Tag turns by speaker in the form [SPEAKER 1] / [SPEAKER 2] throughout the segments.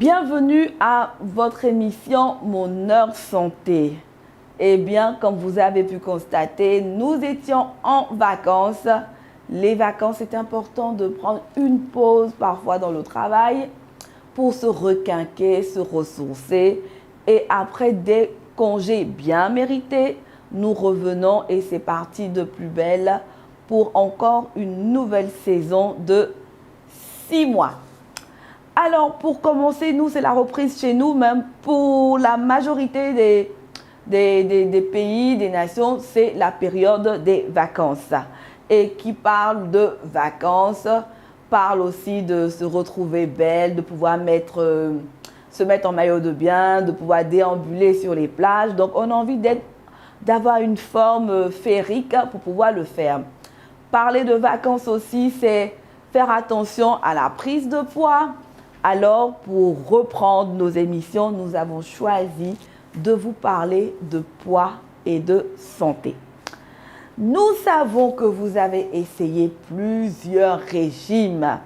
[SPEAKER 1] Bienvenue à votre émission Mon Heure Santé. Eh bien, comme vous avez pu constater, nous étions en vacances. Les vacances, c'est important de prendre une pause parfois dans le travail pour se requinquer, se ressourcer. Et après des congés bien mérités, nous revenons et c'est parti de plus belle pour encore une nouvelle saison de 6 mois. Alors, pour commencer, nous, c'est la reprise chez nous, même pour la majorité des pays, des nations, c'est la période des vacances. Et qui parle de vacances, parle aussi de se retrouver belle, de pouvoir se mettre en maillot de bain, de pouvoir déambuler sur les plages. Donc, on a envie d'avoir une forme féerique pour pouvoir le faire. Parler de vacances aussi, c'est faire attention à la prise de poids. Alors, pour reprendre nos émissions, nous avons choisi de vous parler de poids et de santé. Nous savons que vous avez essayé plusieurs régimes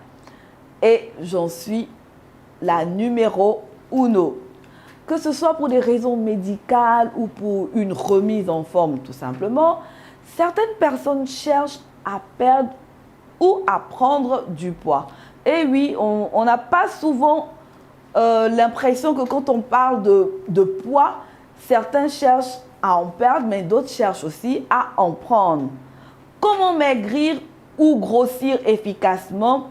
[SPEAKER 1] et j'en suis la numéro uno. Que ce soit pour des raisons médicales ou pour une remise en forme tout simplement, certaines personnes cherchent à perdre ou à prendre du poids. Et oui, on n'a pas souvent l'impression que quand on parle de poids, certains cherchent à en perdre, mais d'autres cherchent aussi à en prendre. Comment maigrir ou grossir efficacement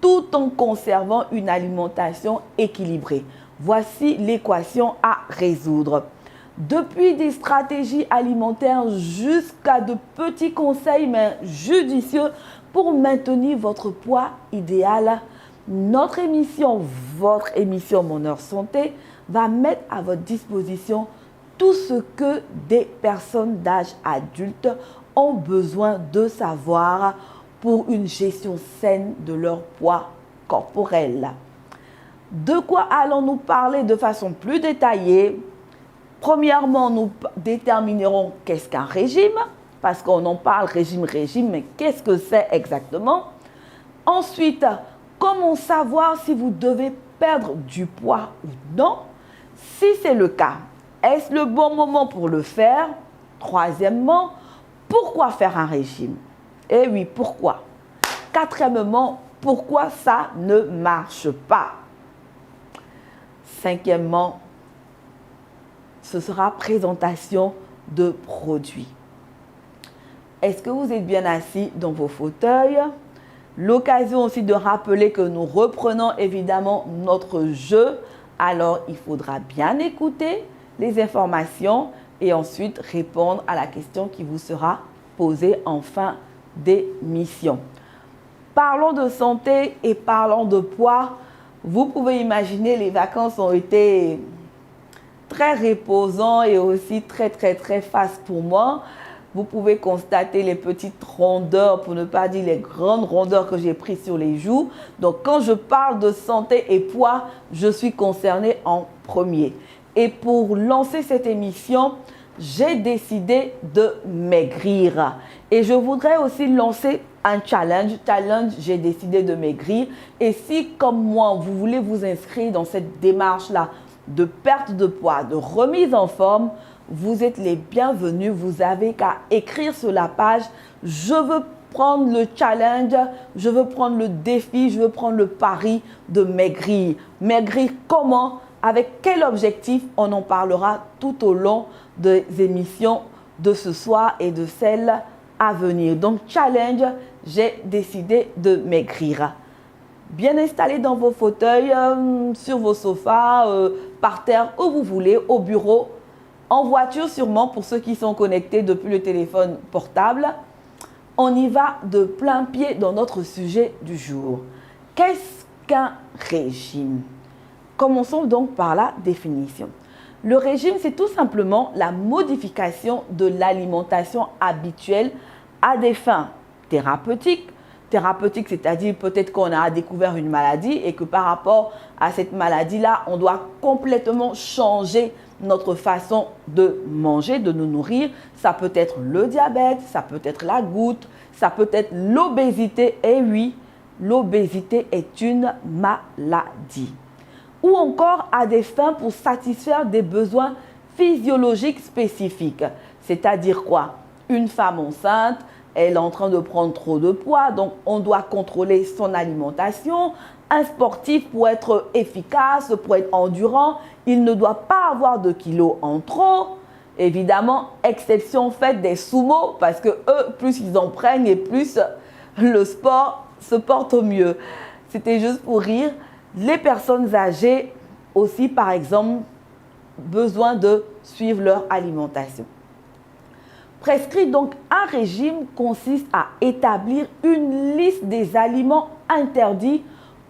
[SPEAKER 1] tout en conservant une alimentation équilibrée? Voici l'équation à résoudre. Depuis des stratégies alimentaires jusqu'à de petits conseils mais judicieux pour maintenir votre poids idéal, notre émission, votre émission Mon Heure Santé, va mettre à votre disposition tout ce que des personnes d'âge adulte ont besoin de savoir pour une gestion saine de leur poids corporel. De quoi allons-nous parler de façon plus détaillée? Premièrement, nous déterminerons qu'est-ce qu'un régime, parce qu'on en parle régime, mais qu'est-ce que c'est exactement? Ensuite, comment savoir si vous devez perdre du poids ou non? Si c'est le cas, est-ce le bon moment pour le faire? Troisièmement, pourquoi faire un régime? Eh oui, pourquoi? Quatrièmement, pourquoi ça ne marche pas? Cinquièmement, ce sera présentation de produits. Est-ce que vous êtes bien assis dans vos fauteuils? L'occasion aussi de rappeler que nous reprenons évidemment notre jeu. Alors, il faudra bien écouter les informations et ensuite répondre à la question qui vous sera posée en fin d'émission. Parlons de santé et parlons de poids. Vous pouvez imaginer, les vacances ont été très reposants et aussi très fast pour moi. Vous pouvez constater les petites rondeurs, pour ne pas dire les grandes rondeurs que j'ai prises sur les joues. Donc, quand je parle de santé et poids, je suis concernée en premier. Et pour lancer cette émission, j'ai décidé de maigrir. Et je voudrais aussi lancer un challenge. J'ai décidé de maigrir. Et si, comme moi, vous voulez vous inscrire dans cette démarche-là de perte de poids, de remise en forme, vous êtes les bienvenus. Vous avez qu'à écrire sur la page « Je veux prendre le challenge, je veux prendre le défi, je veux prendre le pari de maigrir ». Maigrir comment? Avec quel objectif? On en parlera tout au long des émissions de ce soir et de celles à venir. Donc, challenge, j'ai décidé de maigrir. Bien installé dans vos fauteuils, sur vos sofas, par terre, où vous voulez, au bureau, en voiture sûrement pour ceux qui sont connectés depuis le téléphone portable. On y va de plein pied dans notre sujet du jour. Qu'est-ce qu'un régime? Commençons donc par la définition. Le régime, c'est tout simplement la modification de l'alimentation habituelle à des fins thérapeutiques. Thérapeutique, c'est-à-dire peut-être qu'on a découvert une maladie et que par rapport à cette maladie-là, on doit complètement changer notre façon de manger, de nous nourrir. Ça peut être le diabète, ça peut être la goutte, ça peut être l'obésité. Et oui, l'obésité est une maladie. ou encore à des fins pour satisfaire des besoins physiologiques spécifiques. C'est-à-dire quoi? Une femme enceinte, elle est en train de prendre trop de poids, donc on doit contrôler son alimentation. Un sportif, pour être efficace, pour être endurant, il ne doit pas avoir de kilos en trop. Évidemment, exception faite des sumo, parce que eux, plus ils en prennent et plus le sport se porte au mieux. C'était juste pour rire. Les personnes âgées aussi, par exemple, besoin de suivre leur alimentation. Prescrire donc un régime consiste à établir une liste des aliments interdits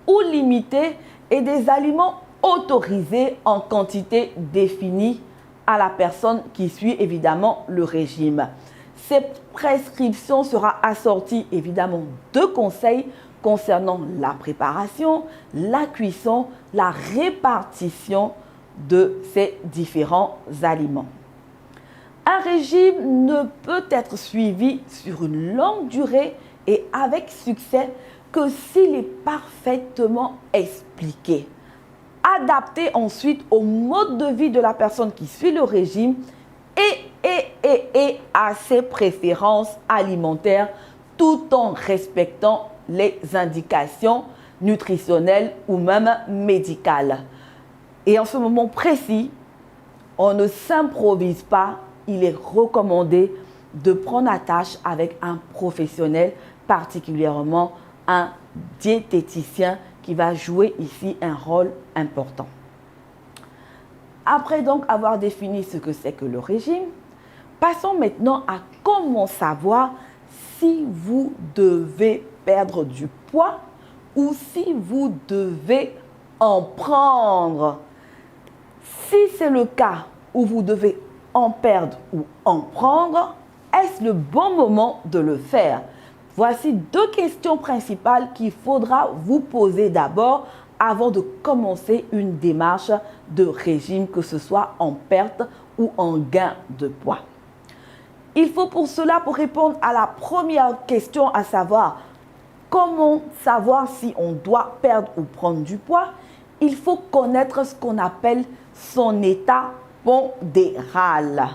[SPEAKER 1] ou limités et des aliments autorisés en quantité définie à la personne qui suit évidemment le régime. Cette prescription sera assortie évidemment de conseils concernant la préparation, la cuisson, la répartition de ces différents aliments. Un régime ne peut être suivi sur une longue durée et avec succès que s'il est parfaitement expliqué. Adapté ensuite au mode de vie de la personne qui suit le régime et à ses préférences alimentaires tout en respectant les indications nutritionnelles ou même médicales. Et en ce moment précis, on ne s'improvise pas. Il est recommandé de prendre attache avec un professionnel, particulièrement un diététicien qui va jouer ici un rôle important. Après donc avoir défini ce que c'est que le régime, passons maintenant à comment savoir si vous devez perdre du poids ou si vous devez en prendre. Si c'est le cas où vous devez en perdre ou en prendre, est-ce le bon moment de le faire? Voici deux questions principales qu'il faudra vous poser d'abord avant de commencer une démarche de régime, que ce soit en perte ou en gain de poids. Il faut pour cela, pour répondre à la première question, à savoir comment savoir si on doit perdre ou prendre du poids, il faut connaître ce qu'on appelle son état pondéral.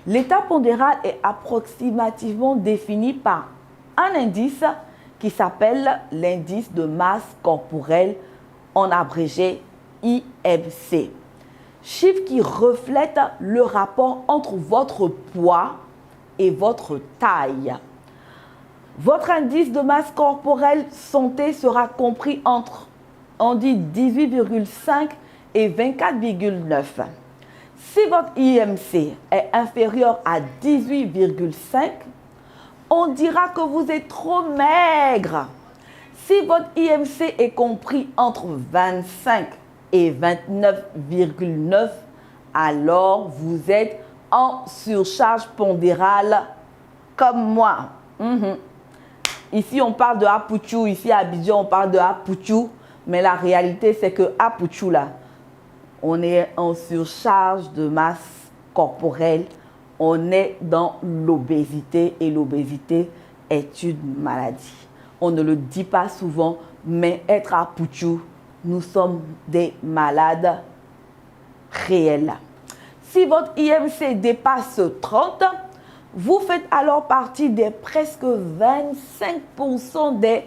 [SPEAKER 1] L'état pondéral est approximativement défini par un indice qui s'appelle l'indice de masse corporelle, en abrégé IMC. Chiffre qui reflète le rapport entre votre poids et votre taille. Votre indice de masse corporelle santé sera compris entre, on dit 18,5 et 24,9. Si votre IMC est inférieur à 18,5, on dira que vous êtes trop maigre. Si votre IMC est compris entre 25 et 29,9, alors vous êtes en surcharge pondérale comme moi. Ici, on parle de Apuchou. Ici, à Abidjan, on parle de Apuchou. Mais la réalité, c'est que Apuchou, là, on est en surcharge de masse corporelle. On est dans l'obésité et l'obésité est une maladie. On ne le dit pas souvent, mais être à Puchou, nous sommes des malades réels. Si votre IMC dépasse 30, vous faites alors partie des presque 25% des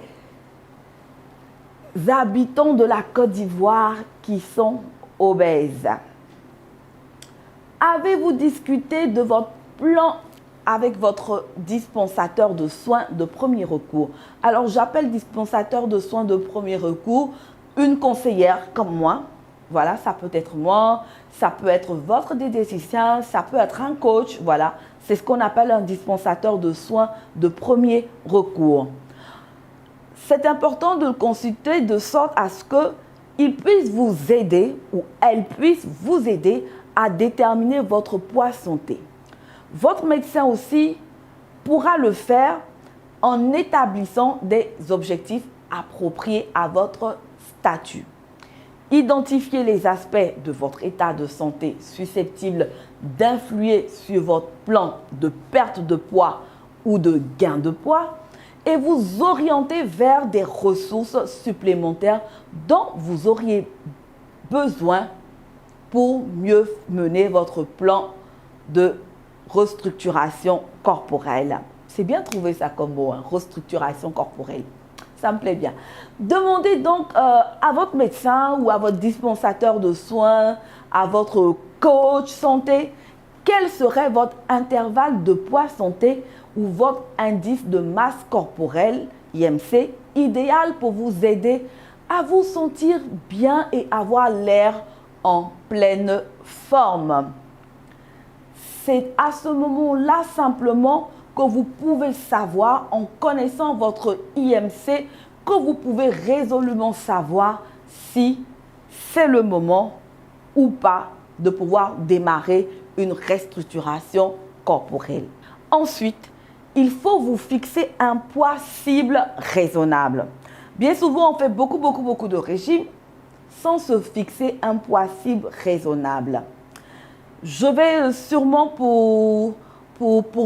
[SPEAKER 1] habitants de la Côte d'Ivoire qui sont obèses. Avez-vous discuté de votre plan avec votre dispensateur de soins de premier recours? Alors, j'appelle dispensateur de soins de premier recours une conseillère comme moi. Voilà, ça peut être moi, ça peut être votre diététicien, ça peut être un coach. Voilà, c'est ce qu'on appelle un dispensateur de soins de premier recours. C'est important de le consulter de sorte à ce qu'il puisse vous aider ou elle puisse vous aider à déterminer votre poids santé. Votre médecin aussi pourra le faire en établissant des objectifs appropriés à votre statut. Identifiez les aspects de votre état de santé susceptibles d'influer sur votre plan de perte de poids ou de gain de poids et vous orienter vers des ressources supplémentaires dont vous auriez besoin pour mieux mener votre plan de restructuration corporelle. C'est bien trouvé ça comme mot, hein, restructuration corporelle. Ça me plaît bien. Demandez donc à votre médecin ou à votre dispensateur de soins, à votre coach santé, quel serait votre intervalle de poids santé ou votre indice de masse corporelle, IMC, idéal pour vous aider à vous sentir bien et avoir l'air en pleine forme. C'est à ce moment-là simplement que vous pouvez savoir, en connaissant votre IMC, que vous pouvez résolument savoir si c'est le moment ou pas de pouvoir démarrer une restructuration corporelle. Ensuite, il faut vous fixer un poids cible raisonnable. Bien souvent, on fait beaucoup de régimes sans se fixer un poids cible raisonnable. Je vais sûrement pour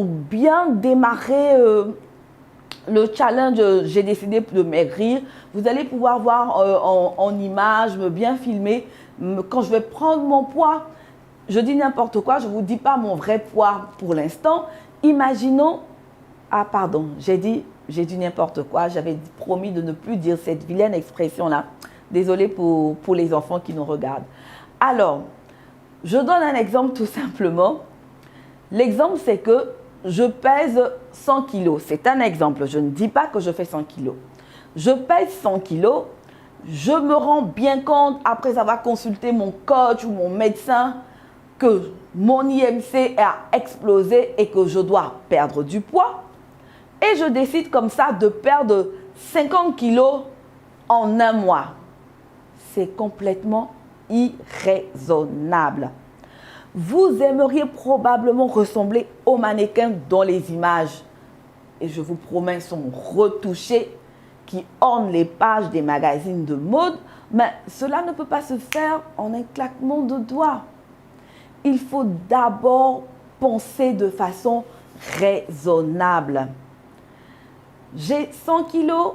[SPEAKER 1] bien démarrer le challenge, j'ai décidé de maigrir. Vous allez pouvoir voir en image, me bien filmer. Quand je vais prendre mon poids, je dis n'importe quoi, je ne vous dis pas mon vrai poids pour l'instant. Imaginons, ah pardon, j'ai dit n'importe quoi, j'avais promis de ne plus dire cette vilaine expression-là. Désolée pour les enfants qui nous regardent. Alors, je donne un exemple tout simplement. L'exemple, c'est que je pèse 100 kilos. C'est un exemple. Je ne dis pas que je fais 100 kilos. Je pèse 100 kilos. Je me rends bien compte, après avoir consulté mon coach ou mon médecin, que mon IMC a explosé et que je dois perdre du poids. Et je décide comme ça de perdre 50 kilos en un mois. C'est complètement irraisonnable. Vous aimeriez probablement ressembler aux mannequins dans les images. Et je vous promets, sont retouchés, qui ornent les pages des magazines de mode. Mais cela ne peut pas se faire en un claquement de doigts. Il faut d'abord penser de façon raisonnable. J'ai 100 kilos.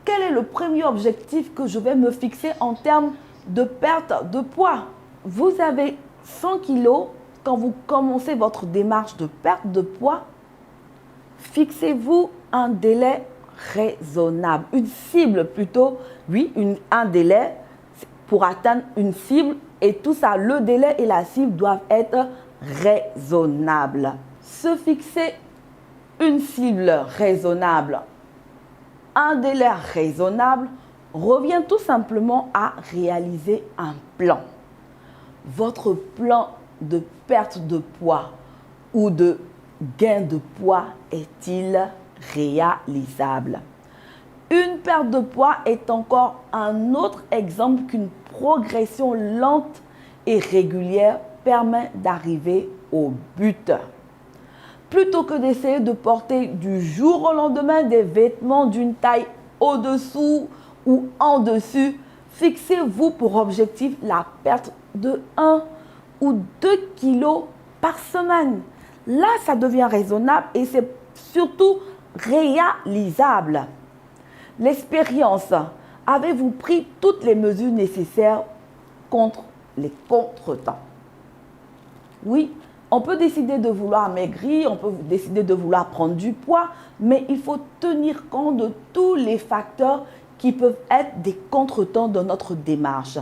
[SPEAKER 1] Quel est le premier objectif que je vais me fixer en termes de perte de poids? Vous avez 100 kilos, quand vous commencez votre démarche de perte de poids, fixez-vous un délai raisonnable, une cible plutôt, oui, un délai pour atteindre une cible et tout ça, le délai et la cible doivent être raisonnables. Se fixer une cible raisonnable, un délai raisonnable revient tout simplement à réaliser un plan. Votre plan de perte de poids ou de gain de poids est-il réalisable? Une perte de poids est encore un autre exemple qu'une progression lente et régulière permet d'arriver au but. Plutôt que d'essayer de porter du jour au lendemain des vêtements d'une taille au-dessous ou en dessus, fixez-vous pour objectif la perte de 1 ou 2 kilos par semaine. Là, ça devient raisonnable et c'est surtout réalisable. L'expérience, avez-vous pris toutes les mesures nécessaires contre les contretemps? Oui, on peut décider de vouloir maigrir, on peut décider de vouloir prendre du poids, mais il faut tenir compte de tous les facteurs qui peuvent être des contretemps dans notre démarche.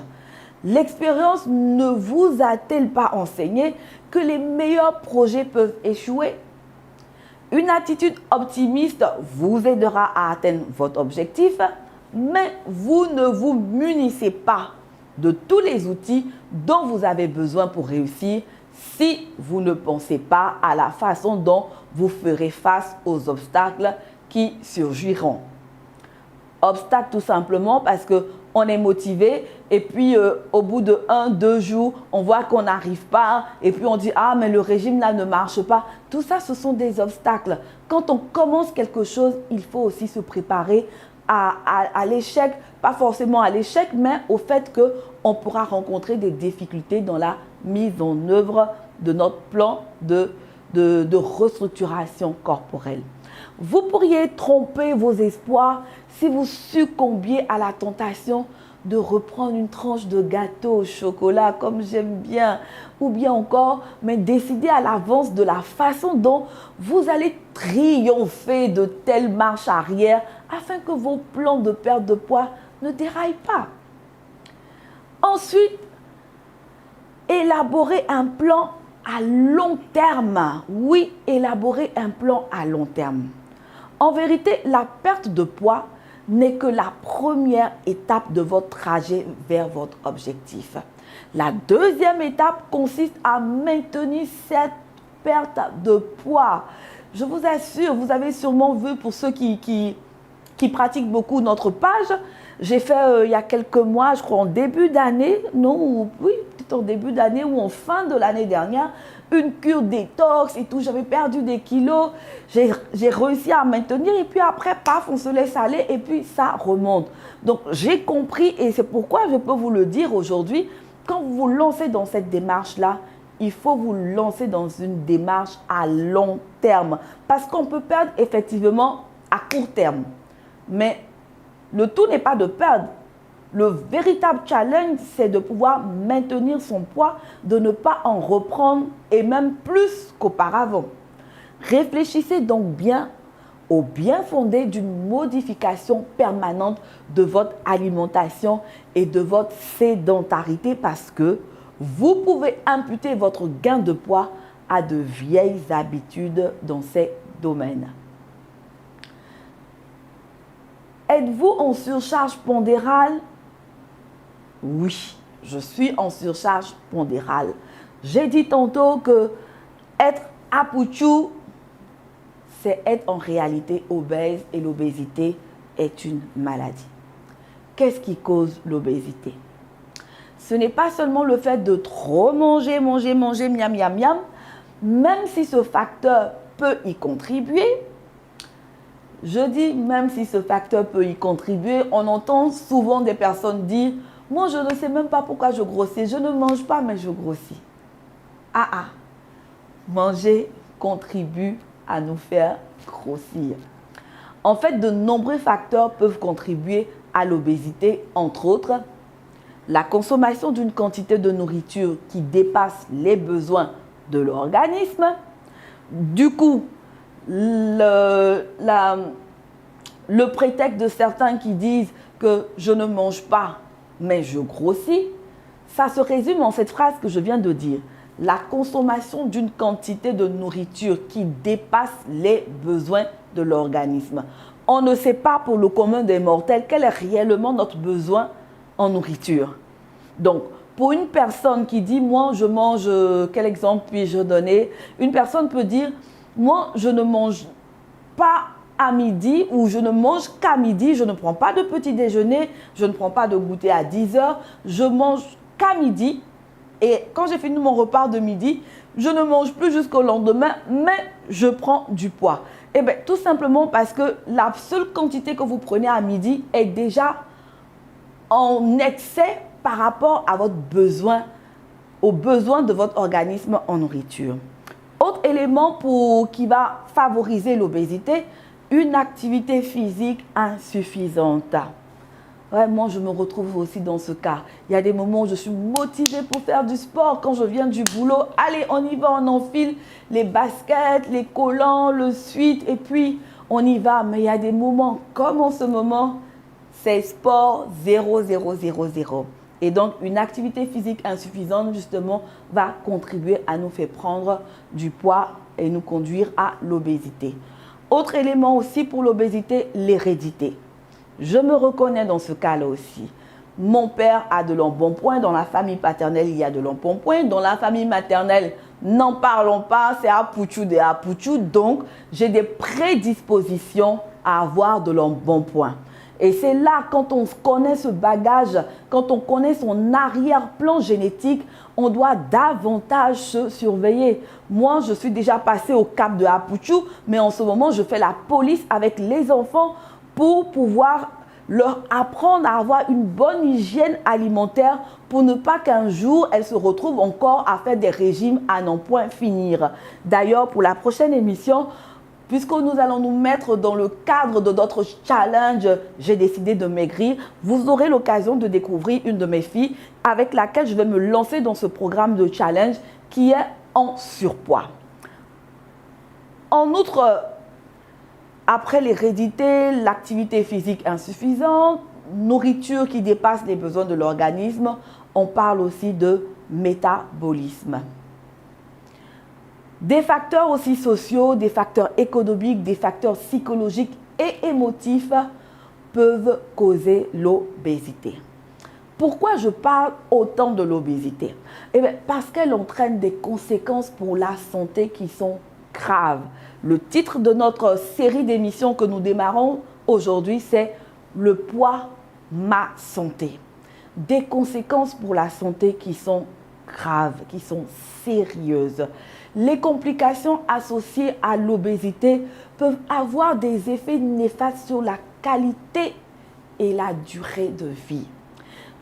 [SPEAKER 1] L'expérience ne vous a-t-elle pas enseigné que les meilleurs projets peuvent échouer? Une attitude optimiste vous aidera à atteindre votre objectif, mais vous ne vous munissez pas de tous les outils dont vous avez besoin pour réussir si vous ne pensez pas à la façon dont vous ferez face aux obstacles qui surgiront. Obstacles tout simplement parce qu'on est motivé et puis au bout de 1-2 jours, on voit qu'on n'arrive pas et puis on dit « Ah, mais le régime là ne marche pas ». Tout ça, ce sont des obstacles. Quand on commence quelque chose, il faut aussi se préparer à l'échec, pas forcément à l'échec, mais au fait qu'on pourra rencontrer des difficultés dans la mise en œuvre de notre plan de restructuration corporelle. Vous pourriez tromper vos espoirs si vous succombiez à la tentation de reprendre une tranche de gâteau au chocolat comme j'aime bien, ou bien encore, mais décider à l'avance de la façon dont vous allez triompher de telle marche arrière afin que vos plans de perte de poids ne déraillent pas. Ensuite, élaborer un plan à long terme. Oui, élaborer un plan à long terme. En vérité, la perte de poids n'est que la première étape de votre trajet vers votre objectif. La deuxième étape consiste à maintenir cette perte de poids. Je vous assure, vous avez sûrement vu, pour ceux qui pratiquent beaucoup notre page, j'ai fait il y a quelques mois, je crois en début d'année, non, oui, peut-être en début d'année ou en fin de l'année dernière, une cure détox et tout, j'avais perdu des kilos, j'ai réussi à maintenir et puis après, paf, on se laisse aller et puis ça remonte. Donc j'ai compris et c'est pourquoi je peux vous le dire aujourd'hui, quand vous vous lancez dans cette démarche-là, il faut vous lancer dans une démarche à long terme parce qu'on peut perdre effectivement à court terme. Mais le tout n'est pas de perdre. Le véritable challenge, c'est de pouvoir maintenir son poids, de ne pas en reprendre et même plus qu'auparavant. Réfléchissez donc bien au bien fondé d'une modification permanente de votre alimentation et de votre sédentarité parce que vous pouvez imputer votre gain de poids à de vieilles habitudes dans ces domaines. Êtes-vous en surcharge pondérale? Oui, je suis en surcharge pondérale. J'ai dit tantôt que être apouchou, c'est être en réalité obèse et l'obésité est une maladie. Qu'est-ce qui cause l'obésité? Ce n'est pas seulement le fait de trop manger, miam, miam, miam, même si ce facteur peut y contribuer. Je dis même si ce facteur peut y contribuer, on entend souvent des personnes dire « Moi, je ne sais même pas pourquoi je grossis, je ne mange pas, mais je grossis. » Manger contribue à nous faire grossir. En fait, de nombreux facteurs peuvent contribuer à l'obésité, entre autres, la consommation d'une quantité de nourriture qui dépasse les besoins de l'organisme. Du coup, le prétexte de certains qui disent que je ne mange pas, mais je grossis, ça se résume en cette phrase que je viens de dire. La consommation d'une quantité de nourriture qui dépasse les besoins de l'organisme. On ne sait pas pour le commun des mortels quel est réellement notre besoin en nourriture. Donc, pour une personne qui dit, moi, je mange, quel exemple puis-je donner? Une personne peut dire, moi, je ne mange pas à midi ou je ne mange qu'à midi, je ne prends pas de petit déjeuner, je ne prends pas de goûter à 10 heures, je mange qu'à midi et quand j'ai fini mon repas de midi, je ne mange plus jusqu'au lendemain, mais je prends du poids. Eh bien, tout simplement parce que la seule quantité que vous prenez à midi est déjà en excès par rapport à votre besoin, aux besoins de votre organisme en nourriture. Autre élément qui va favoriser l'obésité, une activité physique insuffisante. Vraiment, je me retrouve aussi dans ce cas. Il y a des moments où je suis motivée pour faire du sport. Quand je viens du boulot, allez, on y va, on enfile les baskets, les collants, le sweat, et puis on y va. Mais il y a des moments, comme en ce moment, c'est sport 0, 0, 0, 0. Et donc, une activité physique insuffisante, justement, va contribuer à nous faire prendre du poids et nous conduire à l'obésité. Autre élément aussi pour l'obésité, l'hérédité. Je me reconnais dans ce cas-là aussi. Mon père a de l'embonpoint, dans la famille paternelle, il y a de l'embonpoint. Dans la famille maternelle, n'en parlons pas, c'est apouchou de apouchou. Donc, j'ai des prédispositions à avoir de l'embonpoint. Et c'est là, quand on connaît ce bagage, quand on connaît son arrière-plan génétique, on doit davantage se surveiller. Moi, je suis déjà passée au cap de Apouchou, mais en ce moment, je fais la police avec les enfants pour pouvoir leur apprendre à avoir une bonne hygiène alimentaire pour ne pas qu'un jour, elles se retrouvent encore à faire des régimes à n'en point finir. D'ailleurs, pour la prochaine émission, puisque nous allons nous mettre dans le cadre de notre challenge « J'ai décidé de maigrir », vous aurez l'occasion de découvrir une de mes filles avec laquelle je vais me lancer dans ce programme de challenge qui est en surpoids. En outre, après l'hérédité, l'activité physique insuffisante, nourriture qui dépasse les besoins de l'organisme, on parle aussi de métabolisme. Des facteurs aussi sociaux, des facteurs économiques, des facteurs psychologiques et émotifs peuvent causer l'obésité. Pourquoi je parle autant de l'obésité? Eh bien, parce qu'elle entraîne des conséquences pour la santé qui sont graves. Le titre de notre série d'émissions que nous démarrons aujourd'hui, c'est « Le poids, ma santé ». Des conséquences pour la santé qui sont graves, qui sont sérieuses. Les complications associées à l'obésité peuvent avoir des effets néfastes sur la qualité et la durée de vie.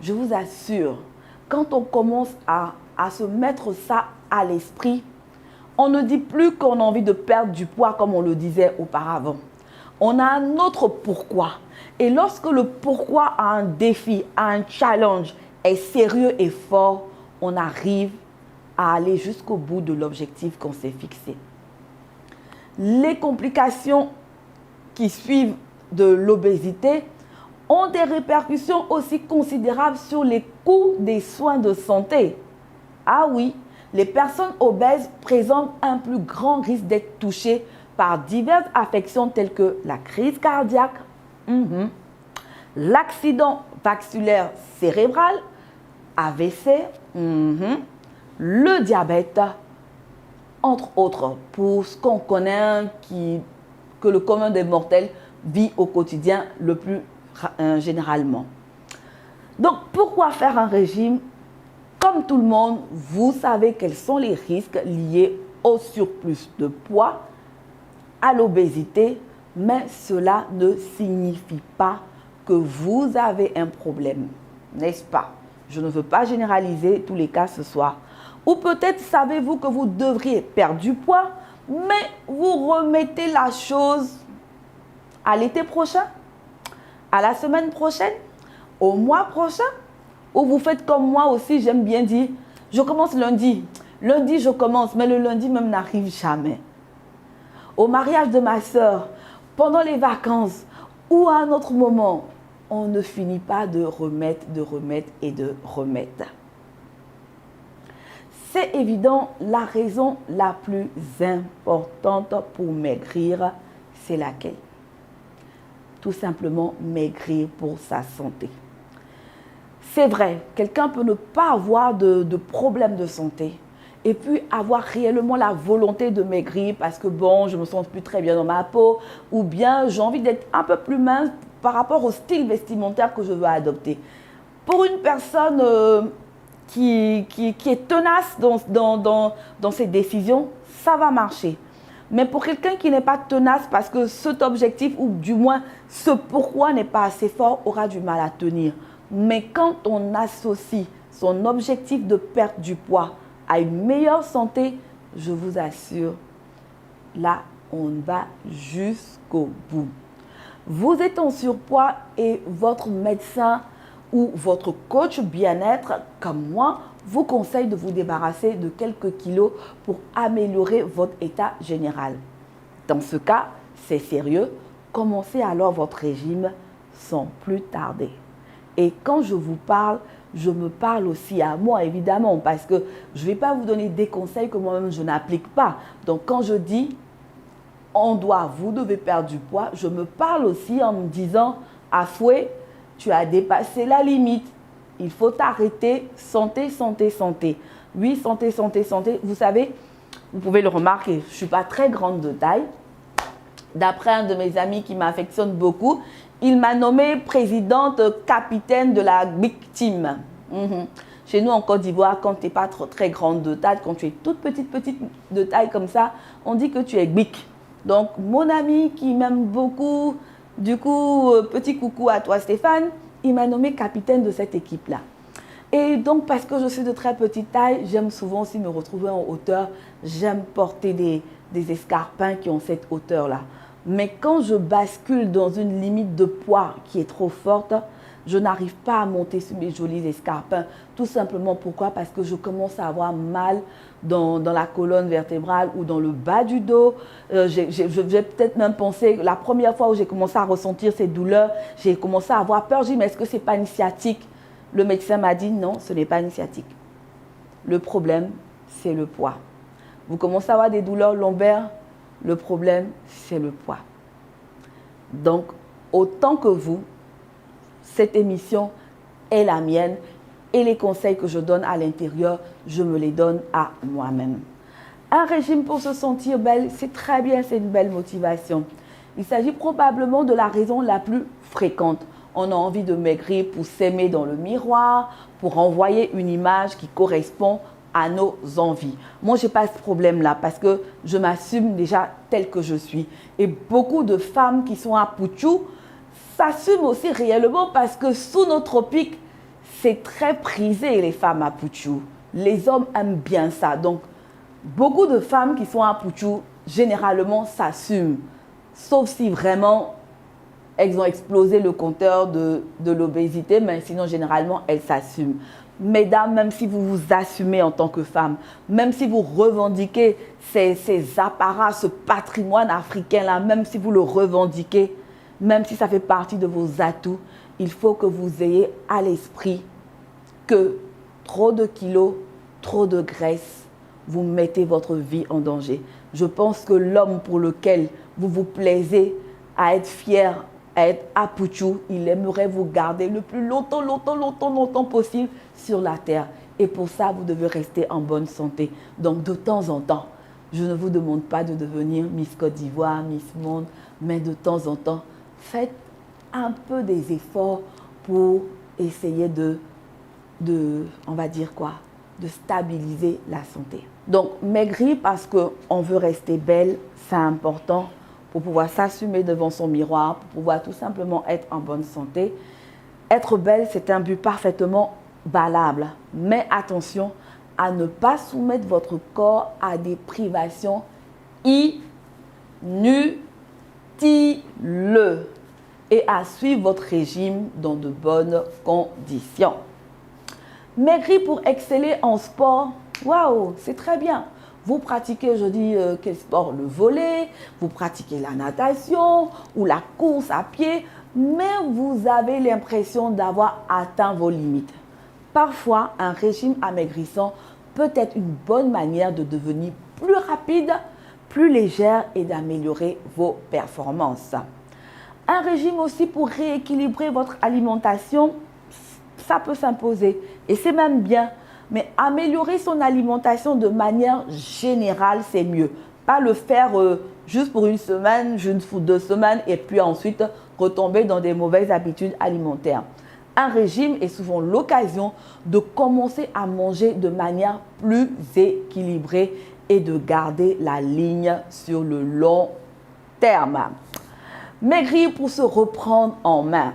[SPEAKER 1] Je vous assure, quand on commence à se mettre ça à l'esprit, on ne dit plus qu'on a envie de perdre du poids comme on le disait auparavant. On a un autre pourquoi. Et lorsque le pourquoi a un défi, a un challenge, est sérieux et fort, on arrive à aller jusqu'au bout de l'objectif qu'on s'est fixé. Les complications qui suivent de l'obésité ont des répercussions aussi considérables sur les coûts des soins de santé. Ah oui, les personnes obèses présentent un plus grand risque d'être touchées par diverses affections telles que la crise cardiaque, l'accident vasculaire cérébral, AVC, le diabète, entre autres, pour ce qu'on connaît que le commun des mortels vit au quotidien le plus généralement. Donc, pourquoi faire un régime? Comme tout le monde, vous savez quels sont les risques liés au surplus de poids, à l'obésité, mais cela ne signifie pas que vous avez un problème, n'est-ce pas? Je ne veux pas généraliser tous les cas ce soir. Ou peut-être savez-vous que vous devriez perdre du poids, mais vous remettez la chose à l'été prochain, à la semaine prochaine, au mois prochain, ou vous faites comme moi aussi, j'aime bien dire, je commence lundi. Lundi, je commence, mais le lundi même n'arrive jamais. Au mariage de ma sœur, pendant les vacances ou à un autre moment, on ne finit pas de remettre et de remettre. C'est évident, la raison la plus importante pour maigrir, c'est laquelle? Tout simplement maigrir pour sa santé. C'est vrai, quelqu'un peut ne pas avoir de problème de santé et puis avoir réellement la volonté de maigrir parce que bon, je me sens plus très bien dans ma peau ou bien j'ai envie d'être un peu plus mince par rapport au style vestimentaire que je veux adopter. Pour une personne qui est tenace dans ses décisions, ça va marcher. Mais pour quelqu'un qui n'est pas tenace parce que cet objectif ou du moins ce pourquoi n'est pas assez fort, aura du mal à tenir. Mais quand on associe son objectif de perte du poids à une meilleure santé, je vous assure, là, on va jusqu'au bout. Vous êtes en surpoids et votre médecin ou votre coach bien-être, comme moi, vous conseille de vous débarrasser de quelques kilos pour améliorer votre état général. Dans ce cas, c'est sérieux. Commencez alors votre régime sans plus tarder. Et quand je vous parle, je me parle aussi à moi, évidemment, parce que je ne vais pas vous donner des conseils que moi-même je n'applique pas. Donc, quand je dis vous devez perdre du poids, je me parle aussi en me disant, Afoué, tu as dépassé la limite. Il faut t'arrêter. Santé, santé, santé. Oui, santé, santé, santé. Vous savez, vous pouvez le remarquer, je ne suis pas très grande de taille. D'après un de mes amis qui m'affectionne beaucoup, il m'a nommée présidente capitaine de la Big Team. Chez nous en Côte d'Ivoire, quand tu n'es pas très grande de taille, quand tu es toute petite de taille comme ça, on dit que tu es big. Donc mon ami qui m'aime beaucoup, du coup, petit coucou à toi Stéphane, il m'a nommée capitaine de cette équipe-là. Et donc parce que je suis de très petite taille, j'aime souvent aussi me retrouver en hauteur, j'aime porter des escarpins qui ont cette hauteur-là. Mais quand je bascule dans une limite de poids qui est trop forte, je n'arrive pas à monter sur mes jolis escarpins. Tout simplement pourquoi? Parce que je commence à avoir mal dans la colonne vertébrale ou dans le bas du dos. Je vais peut-être même penser, la première fois où j'ai commencé à ressentir ces douleurs, j'ai commencé à avoir peur. J'ai dit, mais est-ce que ce n'est pas une sciatique? Le médecin m'a dit, non, ce n'est pas une sciatique. Le problème, c'est le poids. Vous commencez à avoir des douleurs lombaires, le problème, c'est le poids. Donc, autant que vous, cette émission est la mienne et les conseils que je donne à l'intérieur, je me les donne à moi-même. Un régime pour se sentir belle, c'est très bien, c'est une belle motivation. Il s'agit probablement de la raison la plus fréquente. On a envie de maigrir pour s'aimer dans le miroir, pour envoyer une image qui correspond à nos envies. Moi, je n'ai pas ce problème-là parce que je m'assume déjà telle que je suis. Et beaucoup de femmes qui sont à Pouchou s'assument aussi réellement parce que sous nos tropiques, c'est très prisé les femmes à Pouchou. Les hommes aiment bien ça. Donc, beaucoup de femmes qui sont à Pouchou, généralement, s'assument. Sauf si vraiment, elles ont explosé le compteur de l'obésité, mais sinon, généralement, elles s'assument. Mesdames, même si vous vous assumez en tant que femme, même si vous revendiquez ces apparats, ce patrimoine africain-là, même si vous le revendiquez, même si ça fait partie de vos atouts, il faut que vous ayez à l'esprit que trop de kilos, trop de graisse, vous mettez votre vie en danger. Je pense que l'homme pour lequel vous vous plaisez à être fier, à être à Pouchou, il aimerait vous garder le plus longtemps possible sur la terre. Et pour ça, vous devez rester en bonne santé. Donc, de temps en temps, je ne vous demande pas de devenir Miss Côte d'Ivoire, Miss Monde, mais de temps en temps, faites un peu des efforts pour essayer on va dire quoi, de stabiliser la santé. Donc, maigrir parce qu'on veut rester belle, c'est important pour pouvoir s'assumer devant son miroir, pour pouvoir tout simplement être en bonne santé. Être belle, c'est un but parfaitement valable. Mais attention à ne pas soumettre votre corps à des privations inutiles et à suivre votre régime dans de bonnes conditions. Maigrir pour exceller en sport, waouh, c'est très bien. Vous pratiquez, je dis, quel sport? Le volley, vous pratiquez la natation ou la course à pied, mais vous avez l'impression d'avoir atteint vos limites. Parfois, un régime amaigrissant peut être une bonne manière de devenir plus rapide, plus légère et d'améliorer vos performances. Un régime aussi pour rééquilibrer votre alimentation, ça peut s'imposer et c'est même bien. Mais améliorer son alimentation de manière générale, c'est mieux. Pas le faire juste pour une semaine, juste pour 2 semaines et puis ensuite retomber dans des mauvaises habitudes alimentaires. Un régime est souvent l'occasion de commencer à manger de manière plus équilibrée et de garder la ligne sur le long terme. Maigrir pour se reprendre en main.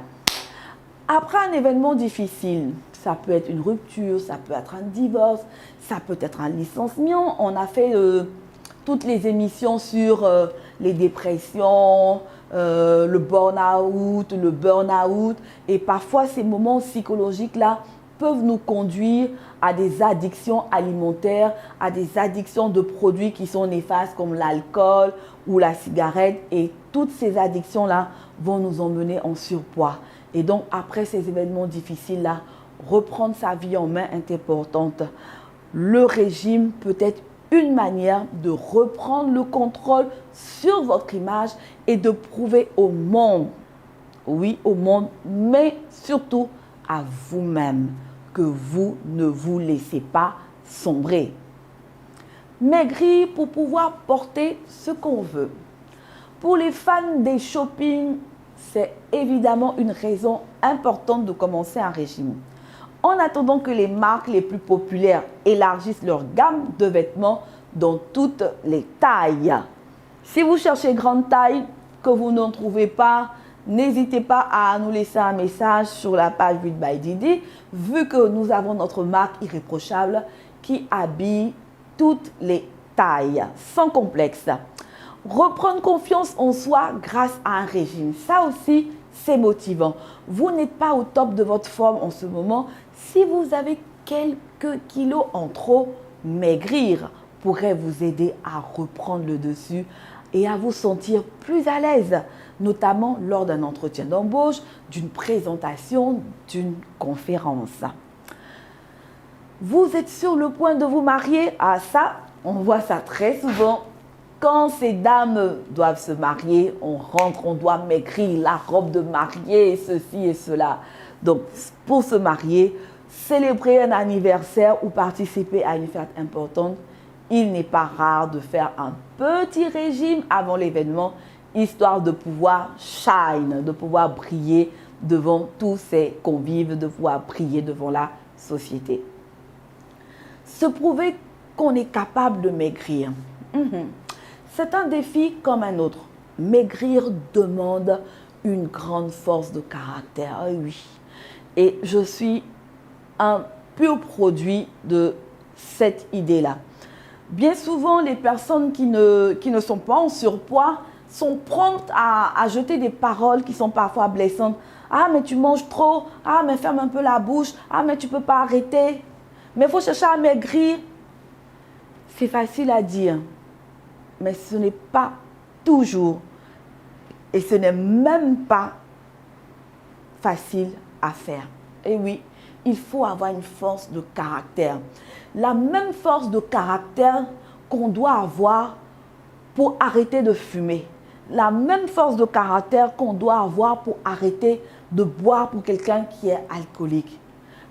[SPEAKER 1] Après un événement difficile, ça peut être une rupture, ça peut être un divorce, ça peut être un licenciement. On a fait toutes les émissions sur les dépressions, le burn-out. Et parfois, ces moments psychologiques-là peuvent nous conduire à des addictions alimentaires, à des addictions de produits qui sont néfastes comme l'alcool ou la cigarette. Et toutes ces addictions-là vont nous emmener en surpoids. Et donc, après ces événements difficiles-là, reprendre sa vie en main est importante. Le régime peut être une manière de reprendre le contrôle sur votre image et de prouver au monde, oui, au monde, mais surtout à vous-même, que vous ne vous laissez pas sombrer. Maigrir pour pouvoir porter ce qu'on veut. Pour les fans des shopping, c'est évidemment une raison importante de commencer un régime. En attendant que les marques les plus populaires élargissent leur gamme de vêtements dans toutes les tailles. Si vous cherchez grande taille, que vous n'en trouvez pas, n'hésitez pas à nous laisser un message sur la page 8 by Didi, vu que nous avons notre marque irréprochable qui habille toutes les taille, sans complexe. Reprendre confiance en soi grâce à un régime, ça aussi, c'est motivant. Vous n'êtes pas au top de votre forme en ce moment. Si vous avez quelques kilos en trop, maigrir pourrait vous aider à reprendre le dessus et à vous sentir plus à l'aise, notamment lors d'un entretien d'embauche, d'une présentation, d'une conférence. Vous êtes sur le point de vous marier. Ah ça, on voit ça très souvent. Quand ces dames doivent se marier, on rentre, on doit maigrir, la robe de mariée, ceci et cela. Donc, pour se marier, célébrer un anniversaire ou participer à une fête importante, il n'est pas rare de faire un petit régime avant l'événement, histoire de pouvoir shine, de pouvoir briller devant tous ces convives, de pouvoir briller devant la société. Se prouver qu'on est capable de maigrir. C'est un défi comme un autre. Maigrir demande une grande force de caractère, oui. Et je suis un pur produit de cette idée-là. Bien souvent, les personnes qui ne sont pas en surpoids sont promptes à jeter des paroles qui sont parfois blessantes. Ah, mais tu manges trop. Ah, mais ferme un peu la bouche. Ah, mais tu ne peux pas arrêter. Mais il faut chercher à maigrir. C'est facile à dire, mais ce n'est pas toujours, et ce n'est même pas facile à faire. Et oui, il faut avoir une force de caractère. La même force de caractère qu'on doit avoir pour arrêter de fumer. La même force de caractère qu'on doit avoir pour arrêter de boire pour quelqu'un qui est alcoolique.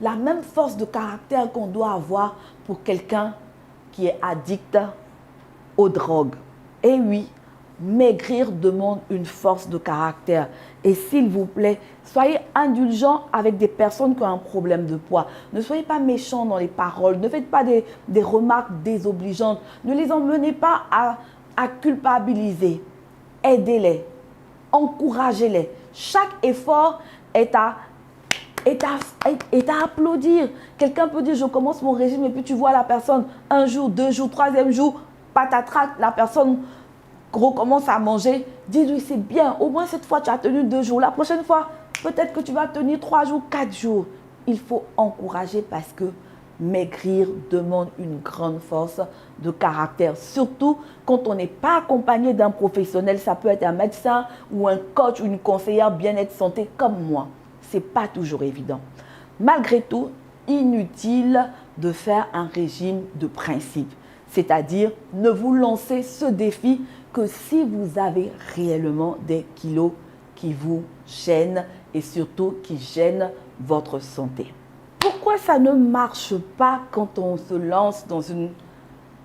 [SPEAKER 1] La même force de caractère qu'on doit avoir pour quelqu'un qui est addict aux drogues. Et oui, maigrir demande une force de caractère. Et s'il vous plaît, soyez indulgents avec des personnes qui ont un problème de poids. Ne soyez pas méchants dans les paroles. Ne faites pas des remarques désobligeantes. Ne les emmenez pas à culpabiliser. Aidez-les. Encouragez-les. Chaque effort est à applaudir. Quelqu'un peut dire, je commence mon régime et puis tu vois la personne, un jour, 2 jours, 3e jour, patatrac, la personne recommence à manger. Dis-lui, c'est bien, au moins cette fois tu as tenu 2 jours. La prochaine fois, peut-être que tu vas tenir 3 jours, 4 jours. Il faut encourager parce que maigrir demande une grande force de caractère. Surtout quand on n'est pas accompagné d'un professionnel, ça peut être un médecin ou un coach ou une conseillère bien-être santé comme moi. Ce n'est pas toujours évident. Malgré tout, inutile de faire un régime de principe. C'est-à-dire, ne vous lancez ce défi que si vous avez réellement des kilos qui vous gênent et surtout qui gênent votre santé. Pourquoi ça ne marche pas quand on se lance dans une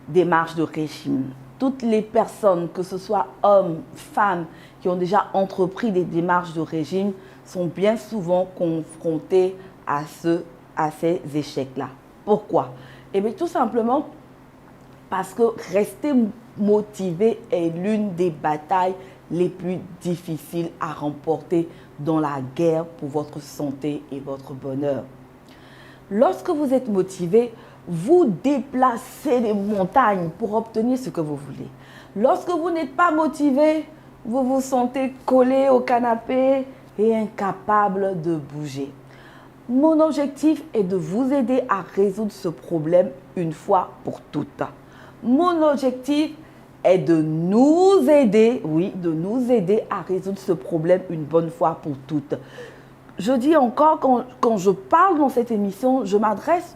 [SPEAKER 1] démarche de régime? Toutes les personnes, que ce soit hommes, femmes, qui ont déjà entrepris des démarches de régime, sont bien souvent confrontées à ces échecs-là. Pourquoi? Eh bien, tout simplement parce que rester motivé est l'une des batailles les plus difficiles à remporter dans la guerre pour votre santé et votre bonheur. Lorsque vous êtes motivé, vous déplacez les montagnes pour obtenir ce que vous voulez. Lorsque vous n'êtes pas motivé, vous vous sentez collé au canapé et incapable de bouger. Mon objectif est de vous aider à résoudre ce problème une fois pour toutes. Mon objectif est de nous aider, oui, de nous aider à résoudre ce problème une bonne fois pour toutes. Je dis encore, quand je parle dans cette émission, je m'adresse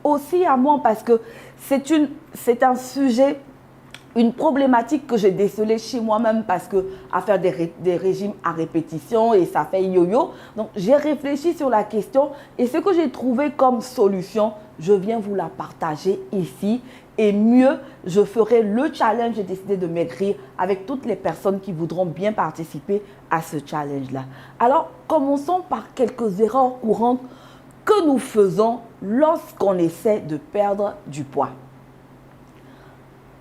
[SPEAKER 1] aussi à moi parce que c'est un sujet, une problématique que j'ai décelée chez moi-même parce que à faire des régimes à répétition et ça fait yo-yo. Donc, j'ai réfléchi sur la question et ce que j'ai trouvé comme solution, je viens vous la partager ici. Et mieux, je ferai le challenge. J'ai décidé de maigrir avec toutes les personnes qui voudront bien participer à ce challenge-là. Alors, commençons par quelques erreurs courantes que nous faisons lorsqu'on essaie de perdre du poids.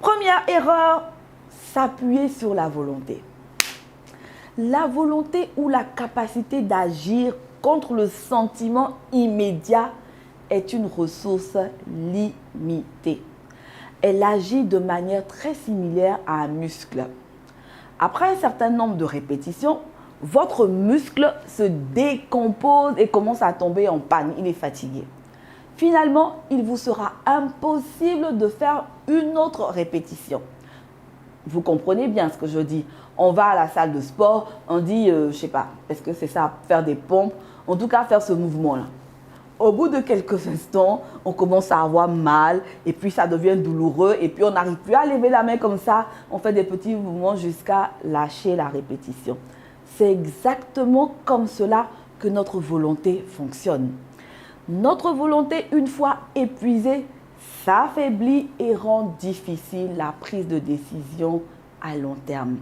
[SPEAKER 1] Première erreur, s'appuyer sur la volonté. La volonté ou la capacité d'agir contre le sentiment immédiat est une ressource limitée. elle agit de manière très similaire à un muscle. Après un certain nombre de répétitions, votre muscle se décompose et commence à tomber en panne. Il est fatigué. Finalement, il vous sera impossible de faire une autre répétition. Vous comprenez bien ce que je dis. On va à la salle de sport, on dit, je ne sais pas, est-ce que c'est ça, faire des pompes, en tout cas faire ce mouvement-là. Au bout de quelques instants, on commence à avoir mal et puis ça devient douloureux et puis on n'arrive plus à lever la main comme ça. On fait des petits mouvements jusqu'à lâcher la répétition. C'est exactement comme cela que notre volonté fonctionne. Notre volonté, une fois épuisée, s'affaiblit et rend difficile la prise de décision à long terme.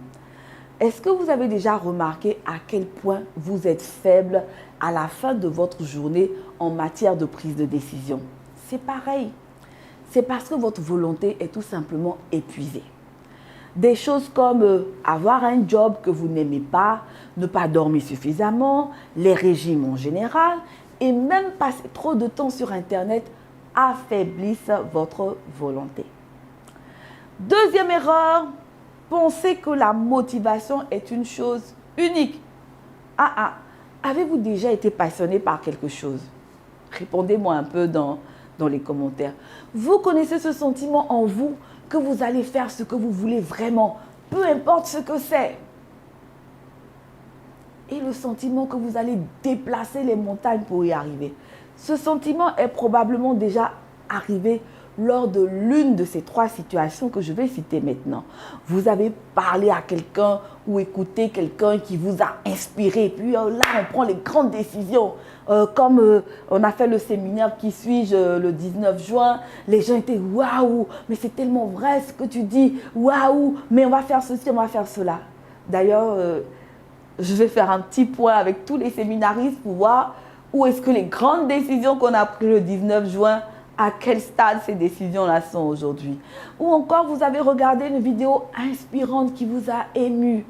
[SPEAKER 1] Est-ce que vous avez déjà remarqué à quel point vous êtes faible à la fin de votre journée en matière de prise de décision? C'est pareil. C'est parce que votre volonté est tout simplement épuisée. Des choses comme avoir un job que vous n'aimez pas, ne pas dormir suffisamment, les régimes en général et même passer trop de temps sur Internet affaiblissent votre volonté. Deuxième erreur, pensez que la motivation est une chose unique. Avez-vous déjà été passionné par quelque chose? Répondez-moi un peu dans les commentaires. Vous connaissez ce sentiment en vous que vous allez faire ce que vous voulez vraiment, peu importe ce que c'est. Et le sentiment que vous allez déplacer les montagnes pour y arriver. Ce sentiment est probablement déjà arrivé lors de l'une de ces trois situations que je vais citer maintenant. Vous avez parlé à quelqu'un ou écouté quelqu'un qui vous a inspiré. Puis là, on prend les grandes décisions. Comme on a fait le séminaire Qui suis-je le 19 juin, les gens étaient « Waouh, mais c'est tellement vrai ce que tu dis. Waouh, mais on va faire ceci, on va faire cela. » D'ailleurs, je vais faire un petit point avec tous les séminaristes pour voir où est-ce que les grandes décisions qu'on a prises le 19 juin, à quel stade ces décisions-là sont aujourd'hui. Ou encore, vous avez regardé une vidéo inspirante qui vous a ému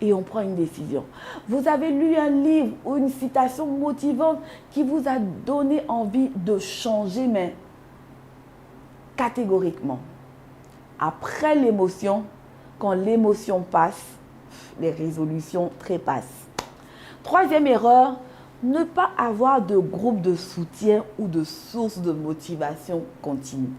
[SPEAKER 1] et on prend une décision. Vous avez lu un livre ou une citation motivante qui vous a donné envie de changer, mais catégoriquement. Après l'émotion, quand l'émotion passe, les résolutions trépassent. Troisième erreur, ne pas avoir de groupe de soutien ou de source de motivation continue.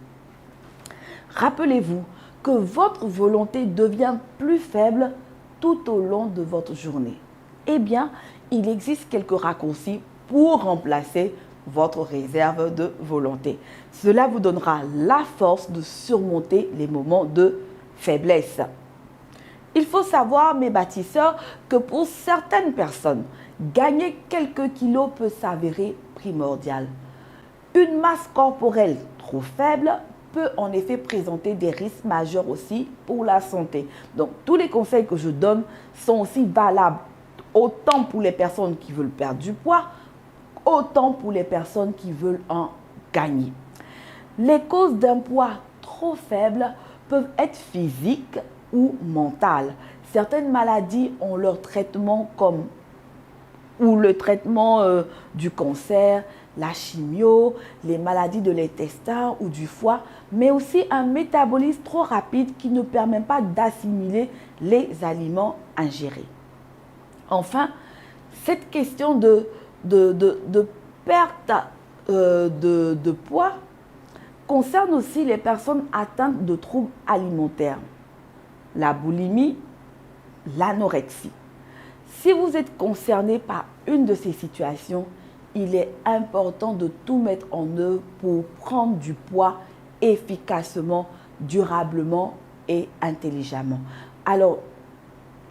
[SPEAKER 1] Rappelez-vous que votre volonté devient plus faible tout au long de votre journée. Eh bien, il existe quelques raccourcis pour remplacer votre réserve de volonté. Cela vous donnera la force de surmonter les moments de faiblesse. Il faut savoir, mes bâtisseurs, que pour certaines personnes, gagner quelques kilos peut s'avérer primordial. Une masse corporelle trop faible peut en effet présenter des risques majeurs aussi pour la santé. Donc, tous les conseils que je donne sont aussi valables autant pour les personnes qui veulent perdre du poids, autant pour les personnes qui veulent en gagner. Les causes d'un poids trop faible peuvent être physiques ou mentales. Certaines maladies ont leur traitement ou le traitement du cancer, la chimio, les maladies de l'intestin ou du foie, mais aussi un métabolisme trop rapide qui ne permet pas d'assimiler les aliments ingérés. Enfin, cette question de perte de poids concerne aussi les personnes atteintes de troubles alimentaires, la boulimie, l'anorexie. Si vous êtes concerné par une de ces situations, il est important de tout mettre en œuvre pour prendre du poids efficacement, durablement et intelligemment. Alors,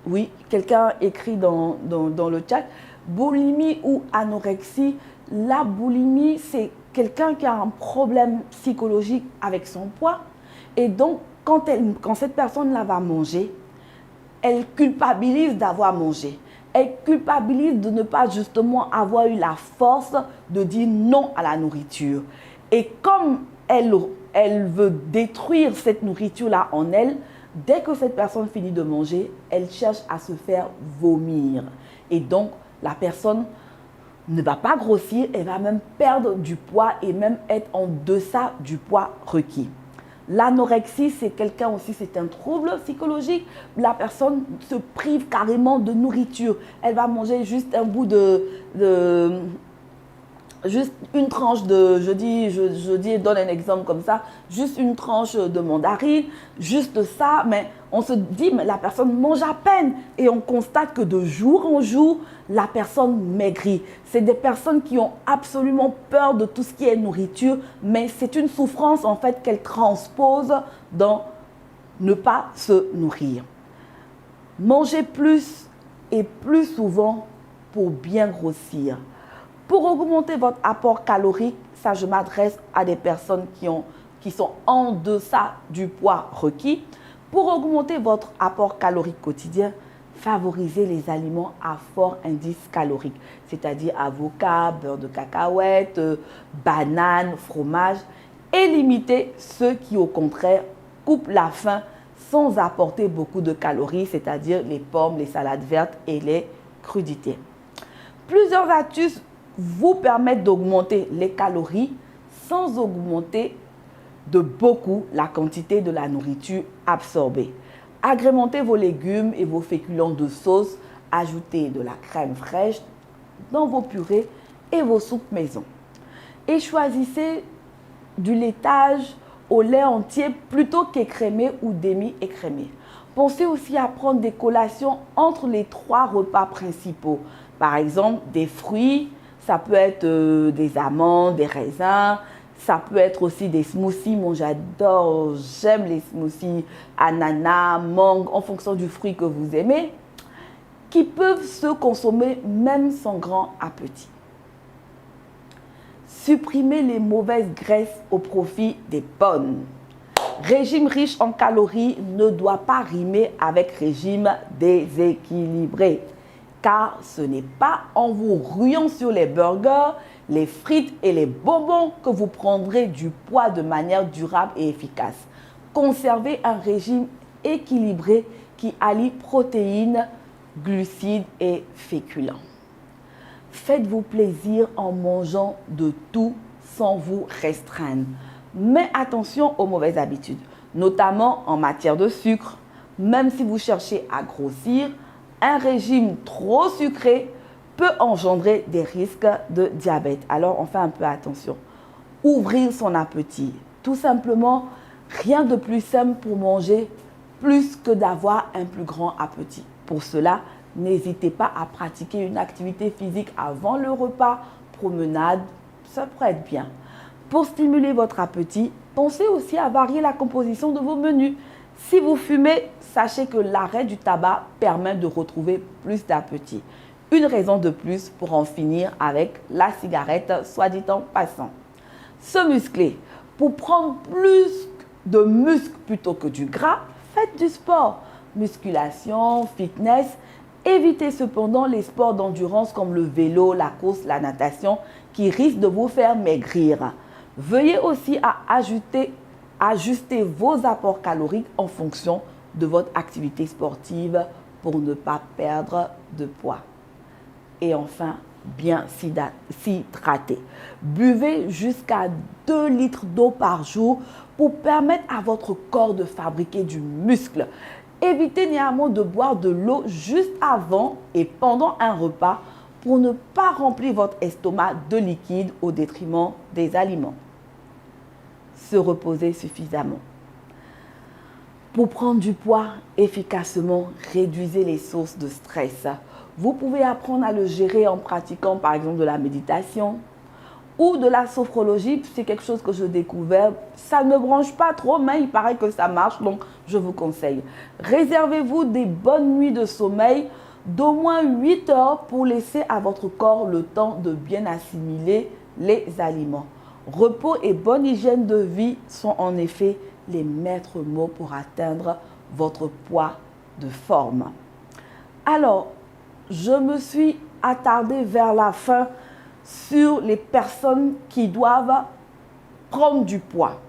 [SPEAKER 1] oui, quelqu'un écrit dans le chat, boulimie ou anorexie. La boulimie, c'est quelqu'un qui a un problème psychologique avec son poids. Et donc, quand cette personne-là va manger, elle culpabilise d'avoir mangé. Elle culpabilise de ne pas justement avoir eu la force de dire non à la nourriture. Et comme elle veut détruire cette nourriture-là en elle, dès que cette personne finit de manger, elle cherche à se faire vomir. Et donc, la personne ne va pas grossir, elle va même perdre du poids et même être en deçà du poids requis. L'anorexie, c'est quelqu'un aussi, c'est un trouble psychologique. La personne se prive carrément de nourriture. Elle va manger juste un bout juste une tranche de, je dis, donne un exemple comme ça, juste une tranche de mandarine, juste ça, mais on se dit, mais la personne mange à peine. Et on constate que de jour en jour, la personne maigrit. C'est des personnes qui ont absolument peur de tout ce qui est nourriture, mais c'est une souffrance en fait qu'elles transposent dans ne pas se nourrir. Manger plus et plus souvent pour bien grossir. Pour augmenter votre apport calorique, ça je m'adresse à des personnes qui sont en deçà du poids requis. Pour augmenter votre apport calorique quotidien, favorisez les aliments à fort indice calorique, c'est-à-dire avocat, beurre de cacahuète, banane, fromage, et limitez ceux qui au contraire coupent la faim sans apporter beaucoup de calories, c'est-à-dire les pommes, les salades vertes et les crudités. Plusieurs astuces vous permettent d'augmenter les calories sans augmenter de beaucoup la quantité de la nourriture absorbée. Agrémentez vos légumes et vos féculents de sauce, ajoutez de la crème fraîche dans vos purées et vos soupes maison. Et choisissez du laitage au lait entier plutôt qu'écrémé ou demi-écrémé. Pensez aussi à prendre des collations entre les 3 repas principaux. Par exemple, des fruits, ça peut être des amandes, des raisins, ça peut être aussi des smoothies. Moi, j'adore, j'aime les smoothies ananas, mangue, en fonction du fruit que vous aimez, qui peuvent se consommer même sans grand appétit. Supprimez les mauvaises graisses au profit des bonnes. Régime riche en calories ne doit pas rimer avec régime déséquilibré. Car ce n'est pas en vous ruant sur les burgers, les frites et les bonbons que vous prendrez du poids de manière durable et efficace. Conservez un régime équilibré qui allie protéines, glucides et féculents. Faites-vous plaisir en mangeant de tout sans vous restreindre. Mais attention aux mauvaises habitudes, notamment en matière de sucre. Même si vous cherchez à grossir, un régime trop sucré peut engendrer des risques de diabète. Alors, on fait un peu attention. Ouvrir son appétit. Tout simplement, rien de plus simple pour manger plus que d'avoir un plus grand appétit. Pour cela, n'hésitez pas à pratiquer une activité physique avant le repas, promenade, ça pourrait être bien. Pour stimuler votre appétit, pensez aussi à varier la composition de vos menus. Si vous fumez, sachez que l'arrêt du tabac permet de retrouver plus d'appétit. Une raison de plus pour en finir avec la cigarette, soit dit en passant. Se muscler. Pour prendre plus de muscles plutôt que du gras, faites du sport. Musculation, fitness. Évitez cependant les sports d'endurance comme le vélo, la course, la natation qui risquent de vous faire maigrir. Veuillez aussi à ajuster vos apports caloriques en fonction de votre activité sportive pour ne pas perdre de poids. Et enfin, bien s'hydrater. Buvez jusqu'à 2 litres d'eau par jour pour permettre à votre corps de fabriquer du muscle. Évitez néanmoins de boire de l'eau juste avant et pendant un repas pour ne pas remplir votre estomac de liquide au détriment des aliments. Se reposer suffisamment. Pour prendre du poids efficacement, réduisez les sources de stress. Vous pouvez apprendre à le gérer en pratiquant par exemple de la méditation ou de la sophrologie. C'est quelque chose que je découvert. Ça ne me branche pas trop, mais il paraît que ça marche, donc je vous conseille. Réservez-vous des bonnes nuits de sommeil d'au moins 8 heures pour laisser à votre corps le temps de bien assimiler les aliments. Repos et bonne hygiène de vie sont en effet les maîtres mots pour atteindre votre poids de forme. Alors, je me suis attardée vers la fin sur les personnes qui doivent prendre du poids.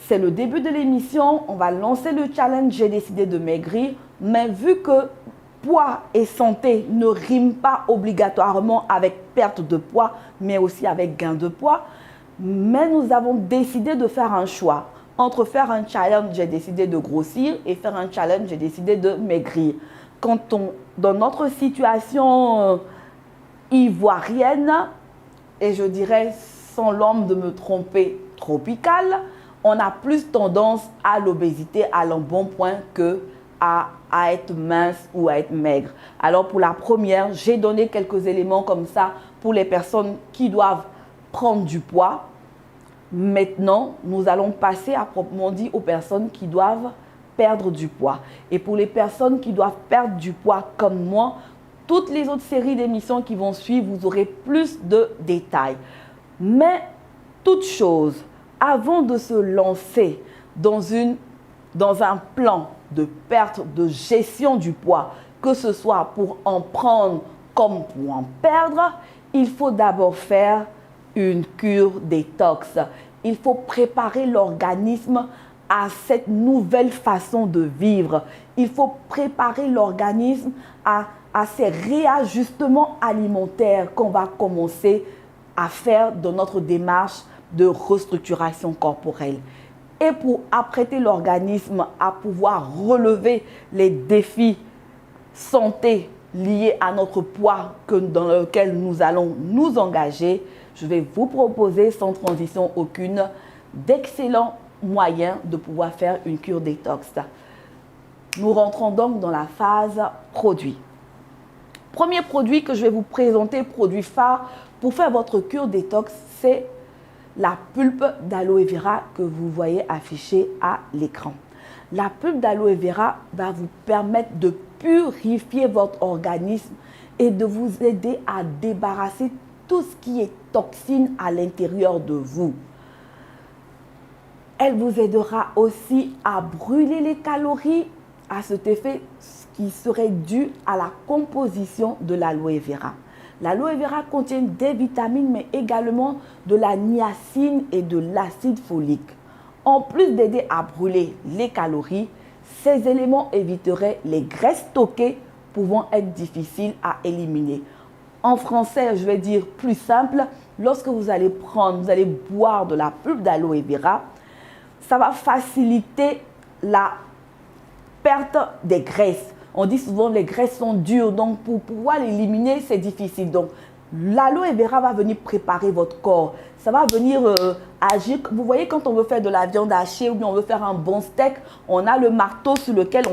[SPEAKER 1] C'est le début de l'émission, on va lancer le challenge, j'ai décidé de maigrir, mais vu que poids et santé ne riment pas obligatoirement avec perte de poids, mais aussi avec gain de poids, mais nous avons décidé de faire un choix. Entre faire un challenge, j'ai décidé de grossir, et faire un challenge, j'ai décidé de maigrir. Dans notre situation ivoirienne, et je dirais sans l'homme de me tromper, tropicale, on a plus tendance à l'obésité, à l'embonpoint que à être mince ou à être maigre. Alors pour la première, j'ai donné quelques éléments comme ça pour les personnes qui doivent prendre du poids. Maintenant, nous allons passer à proprement dit aux personnes qui doivent perdre du poids. Et pour les personnes qui doivent perdre du poids comme moi, toutes les autres séries d'émissions qui vont suivre, vous aurez plus de détails. Mais toute chose, avant de se lancer dans un plan de perte, de gestion du poids, que ce soit pour en prendre comme pour en perdre, il faut d'abord faire une cure détox. Il faut préparer l'organisme à cette nouvelle façon de vivre. Il faut préparer l'organisme à ces réajustements alimentaires qu'on va commencer à faire dans notre démarche de restructuration corporelle. Et pour apprêter l'organisme à pouvoir relever les défis santé liés à notre poids dans lequel nous allons nous engager, je vais vous proposer sans transition aucune d'excellents moyens de pouvoir faire une cure détox. Nous rentrons donc dans la phase produit. Premier produit que je vais vous présenter, produit phare pour faire votre cure détox, c'est la pulpe d'aloe vera que vous voyez affichée à l'écran. La pulpe d'aloe vera va vous permettre de purifier votre organisme et de vous aider à débarrasser tout ce qui est toxine à l'intérieur de vous. Elle vous aidera aussi à brûler les calories, à cet effet qui serait dû à la composition de l'aloe vera. L'aloe vera contient des vitamines, mais également de la niacine et de l'acide folique. En plus d'aider à brûler les calories, ces éléments éviteraient les graisses stockées pouvant être difficiles à éliminer. En français, je vais dire plus simple, lorsque vous allez boire de la pulpe d'aloe vera, ça va faciliter la perte des graisses. On dit souvent que les graisses sont dures, donc pour pouvoir l'éliminer, c'est difficile. Donc, l'aloe vera va venir préparer votre corps. Ça va venir agir. Vous voyez, quand on veut faire de la viande hachée ou bien on veut faire un bon steak, on a le marteau sur lequel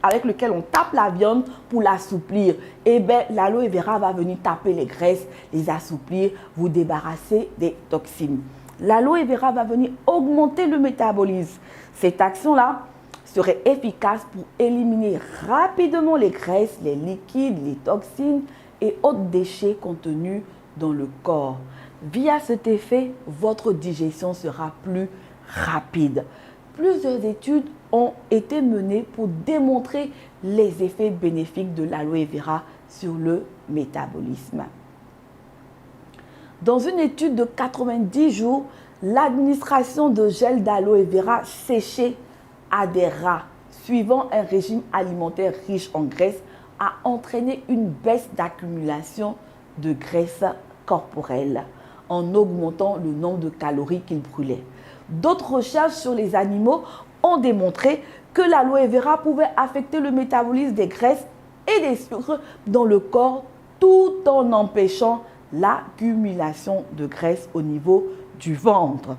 [SPEAKER 1] avec lequel on tape la viande pour l'assouplir. Et bien, l'aloe vera va venir taper les graisses, les assouplir, vous débarrasser des toxines. L'aloe vera va venir augmenter le métabolisme. Cette action-là serait efficace pour éliminer rapidement les graisses, les liquides, les toxines et autres déchets contenus dans le corps. Via cet effet, votre digestion sera plus rapide. Plusieurs études ont été menées pour démontrer les effets bénéfiques de l'aloe vera sur le métabolisme. Dans une étude de 90 jours, l'administration de gel d'aloe vera séché à des rats suivant un régime alimentaire riche en graisse a entraîné une baisse d'accumulation de graisse corporelle en augmentant le nombre de calories qu'ils brûlaient. D'autres recherches sur les animaux ont démontré que l'aloe vera pouvait affecter le métabolisme des graisses et des sucres dans le corps tout en empêchant l'accumulation de graisse au niveau du ventre.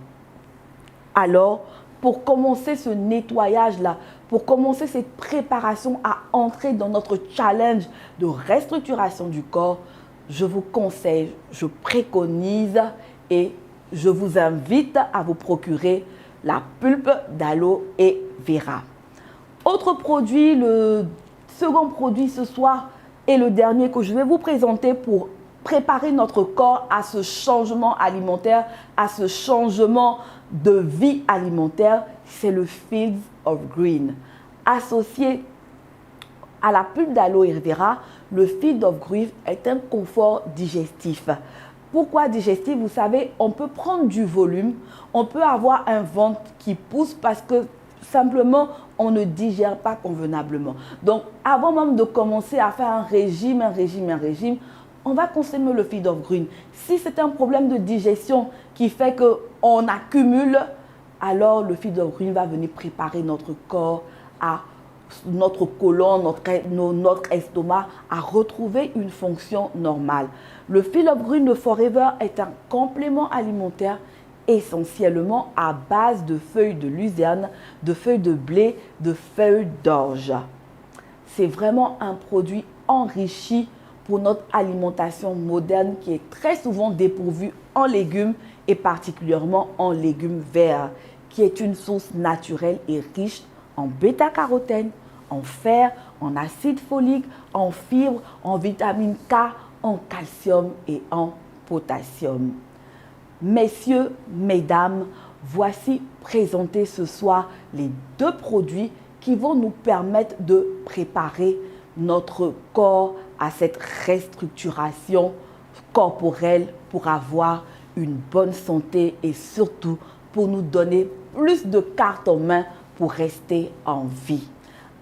[SPEAKER 1] Alors, pour commencer ce nettoyage-là, pour commencer cette préparation à entrer dans notre challenge de restructuration du corps, je vous conseille, je préconise et je vous invite à vous procurer la pulpe d'aloe vera. Autre produit, le second produit ce soir et le dernier que je vais vous présenter pour préparer notre corps à ce changement alimentaire, à ce changement de vie alimentaire, c'est le Fields of Green. Associé à la pulpe d'aloe vera, le Fields of Green est un confort digestif. Pourquoi digestif? Vous savez, on peut prendre du volume, on peut avoir un ventre qui pousse parce que simplement, on ne digère pas convenablement. Donc, avant même de commencer à faire un régime, on va consommer le Fields of Green. Si c'est un problème de digestion qui fait qu'on accumule, alors le fil de brune va venir préparer notre corps à notre côlon, notre estomac à retrouver une fonction normale. Le fil de brune de Forever est un complément alimentaire essentiellement à base de feuilles de luzerne, de feuilles de blé, de feuilles d'orge. C'est vraiment un produit enrichi pour notre alimentation moderne qui est très souvent dépourvue en légumes et particulièrement en légumes verts, qui est une source naturelle et riche en bêta-carotène, en fer, en acide folique, en fibres, en vitamine K, en calcium et en potassium. Messieurs, mesdames, voici présentés ce soir les 2 produits qui vont nous permettre de préparer notre corps à cette restructuration corporelle pour avoir une bonne santé et surtout pour nous donner plus de cartes en main pour rester en vie.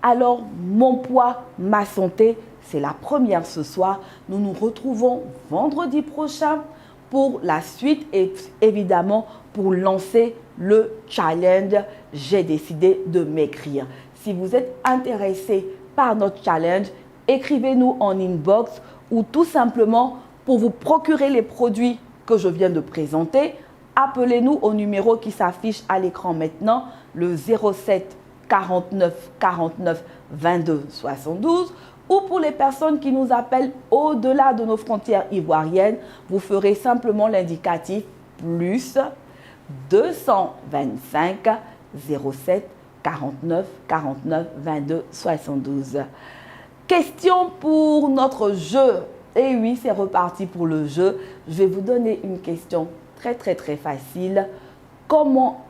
[SPEAKER 1] Alors, mon poids, ma santé, c'est la première ce soir. Nous nous retrouvons vendredi prochain pour la suite et évidemment pour lancer le challenge « J'ai décidé de maigrir ». Si vous êtes intéressé par notre challenge, écrivez-nous en inbox ou tout simplement pour vous procurer les produits que je viens de présenter, appelez-nous au numéro qui s'affiche à l'écran maintenant, le 07 49 49 22 72. Ou pour les personnes qui nous appellent au-delà de nos frontières ivoiriennes, vous ferez simplement l'indicatif plus 225 07 49 49 22 72. Question pour notre jeu. Et oui, c'est reparti pour le jeu. Je vais vous donner une question très facile. Comment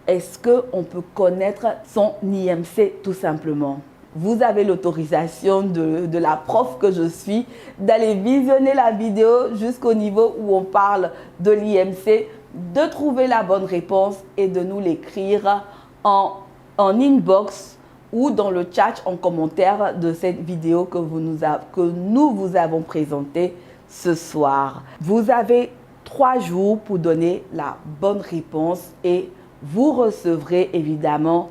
[SPEAKER 1] est-ce qu'on peut connaître son IMC tout simplement? Vous avez l'autorisation de la prof que je suis d'aller visionner la vidéo jusqu'au niveau où on parle de l'IMC, de trouver la bonne réponse et de nous l'écrire en inbox ou dans le chat en commentaire de cette vidéo que nous vous avons présentée ce soir. Vous avez 3 jours pour donner la bonne réponse et vous recevrez évidemment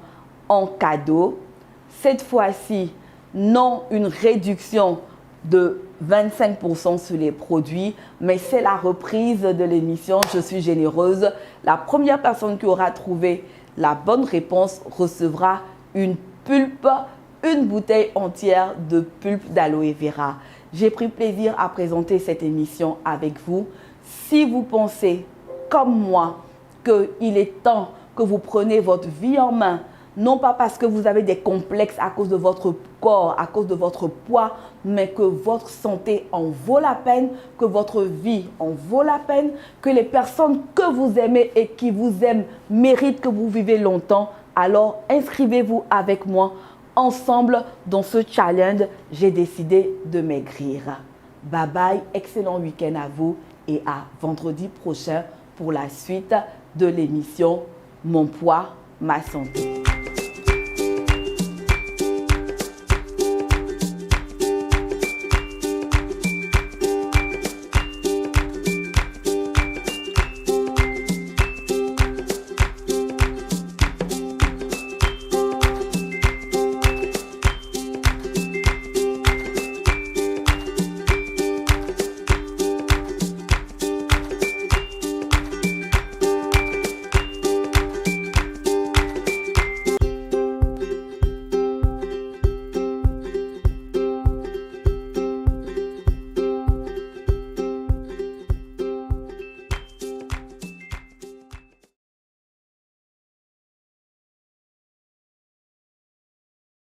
[SPEAKER 1] en cadeau, cette fois-ci, non une réduction de 25% sur les produits, mais c'est la reprise de l'émission « Je suis généreuse ». La première personne qui aura trouvé la bonne réponse recevra une pulpe, une bouteille entière de pulpe d'aloe vera. J'ai pris plaisir à présenter cette émission avec vous. Si vous pensez, comme moi, qu'il est temps que vous preniez votre vie en main, non pas parce que vous avez des complexes à cause de votre corps, à cause de votre poids, mais que votre santé en vaut la peine, que votre vie en vaut la peine, que les personnes que vous aimez et qui vous aiment méritent que vous vivez longtemps, alors inscrivez-vous avec moi ensemble dans ce challenge. J'ai décidé de maigrir. Bye bye, excellent week-end à vous et à vendredi prochain pour la suite de l'émission Mon poids, ma santé.